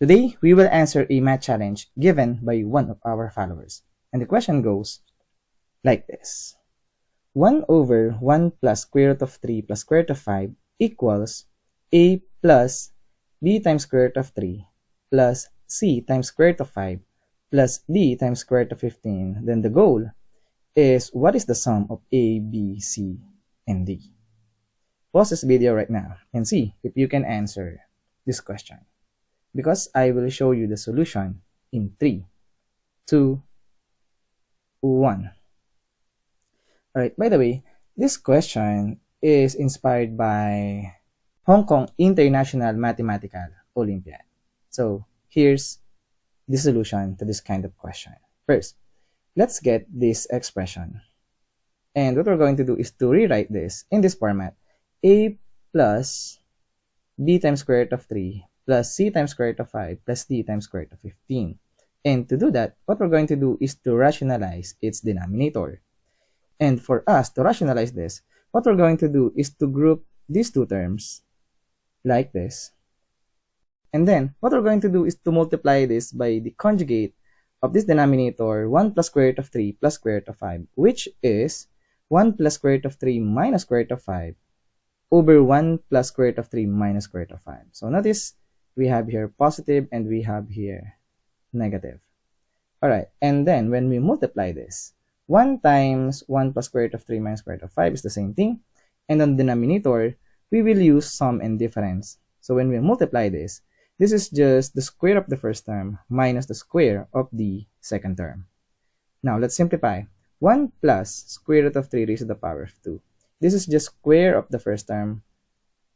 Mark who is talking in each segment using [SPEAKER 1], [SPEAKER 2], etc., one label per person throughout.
[SPEAKER 1] Today, we will answer a math challenge given by one of our followers. And the question goes like this. 1 over 1 plus square root of 3 plus square root of 5 equals a plus b times square root of 3 plus c times square root of 5 plus d times square root of 15. Then the goal is, what is the sum of a, b, c, and d? Pause this video right now and see if you can answer this question, because I will show you the solution in 3, 2, 1. Alright, by the way, this question is inspired by Hong Kong International Mathematical Olympiad. So here's the solution to this kind of question. First, let's get this expression. And what we're going to do is to rewrite this in this format. A plus b times square root of 3 plus c times square root of 5 plus d times square root of 15. And to do that, what we're going to do is to rationalize its denominator. And for us to rationalize this, what we're going to do is to group these two terms like this. And then what we're going to do is to multiply this by the conjugate of this denominator, 1 plus square root of 3 plus square root of 5, which is 1 plus square root of 3 minus square root of 5 over 1 plus square root of 3 minus square root of 5. So notice we have here positive and we have here negative. Alright, and then when we multiply this, 1 times 1 plus square root of 3 minus square root of 5 is the same thing. And on the denominator, we will use sum and difference. So when we multiply this, this is just the square of the first term minus the square of the second term. Now let's simplify. 1 plus square root of 3 raised to the power of 2. This is just square of the first term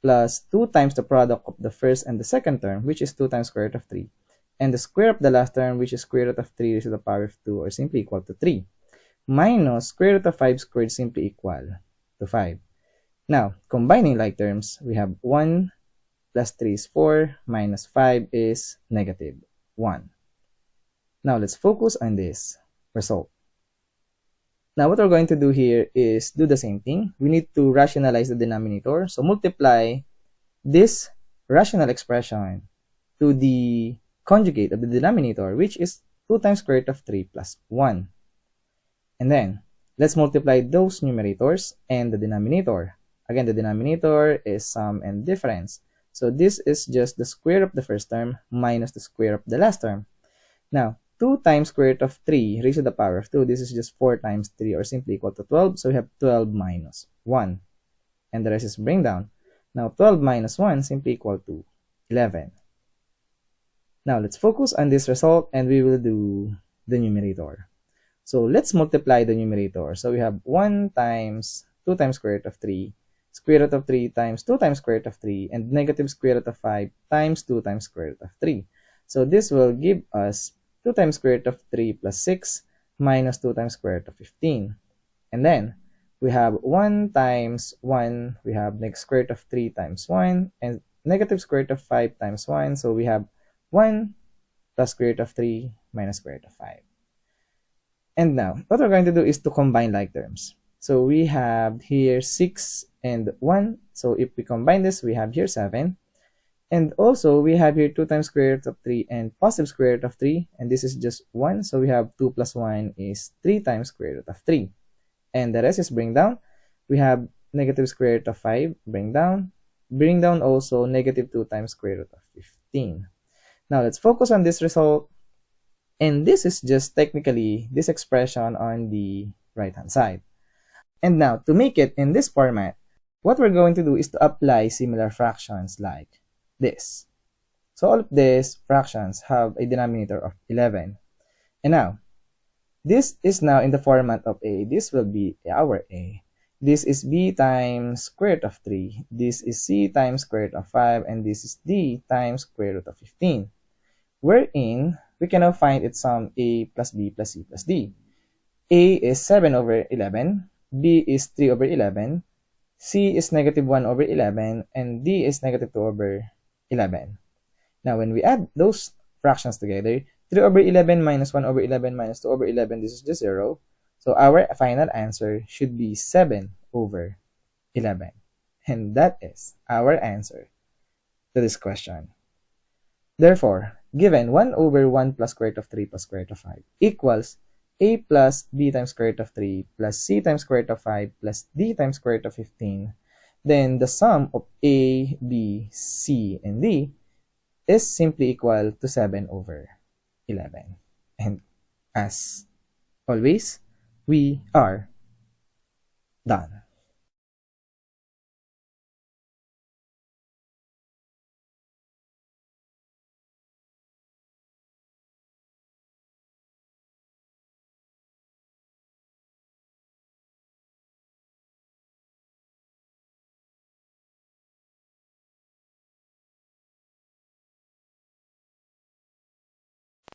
[SPEAKER 1] plus 2 times the product of the first and the second term, which is 2 times square root of 3. And the square of the last term, which is square root of 3 raised to the power of 2, or simply equal to 3. Minus square root of 5 squared, simply equal to 5. Now, combining like terms, we have 1 plus 3 is 4, minus 5 is negative 1. Now, let's focus on this result. Now, what we're going to do here is do the same thing. We need to rationalize the denominator. So, multiply this rational expression to the conjugate of the denominator, which is 2 times square root of 3 plus 1. And then, let's multiply those numerators and the denominator. Again, the denominator is sum and difference. So, this is just the square of the first term minus the square of the last term. Now, 2 times square root of 3 raised to the power of 2. This is just 4 times 3, or simply equal to 12. So, we have 12 minus 1. And the rest is bring down. Now, 12 minus 1 simply equal to 11. Now, let's focus on this result and we will do the numerator. So, let's multiply the numerator. So, we have 1 times 2 times square root of 3, square root of 3 times 2 times square root of 3, and negative square root of 5 times 2 times square root of 3. So, this will give us 2 times square root of 3 plus 6 minus 2 times square root of 15. And then, we have 1 times 1, we have negative square root of 3 times 1, and negative square root of 5 times 1. So, we have 1 plus square root of 3 minus square root of 5. And now, what we're going to do is to combine like terms. So, we have here 6 and 1. So, if we combine this, we have here 7. And also, we have here 2 times square root of 3 and positive square root of 3. And this is just 1. So, we have 2 plus 1 is 3 times square root of 3. And the rest is bring down. We have negative square root of 5, bring down. Bring down also negative 2 times square root of 15. Now, let's focus on this result. And this is just technically this expression on the right-hand side. And now, to make it in this format, what we're going to do is to apply similar fractions like this. So, all of these fractions have a denominator of 11. And now, this is now in the format of A. This will be our A. This is B times square root of 3. This is C times square root of 5. And this is D times square root of 15. Wherein, we can now find its sum A plus B plus C plus D. A is 7 over 11. B is 3 over 11. C is negative 1 over 11. And D is negative 2 over 11. Now, when we add those fractions together, 3 over 11 minus 1 over 11 minus 2 over 11, this is just 0. So, our final answer should be 7 over 11. And that is our answer to this question. Therefore, given 1 over 1 plus square root of 3 plus square root of 5 equals a plus b times square root of 3 plus c times square root of 5 plus d times square root of 15, then the sum of a, b, c, and d is simply equal to 7 over 11. And as always, we are done.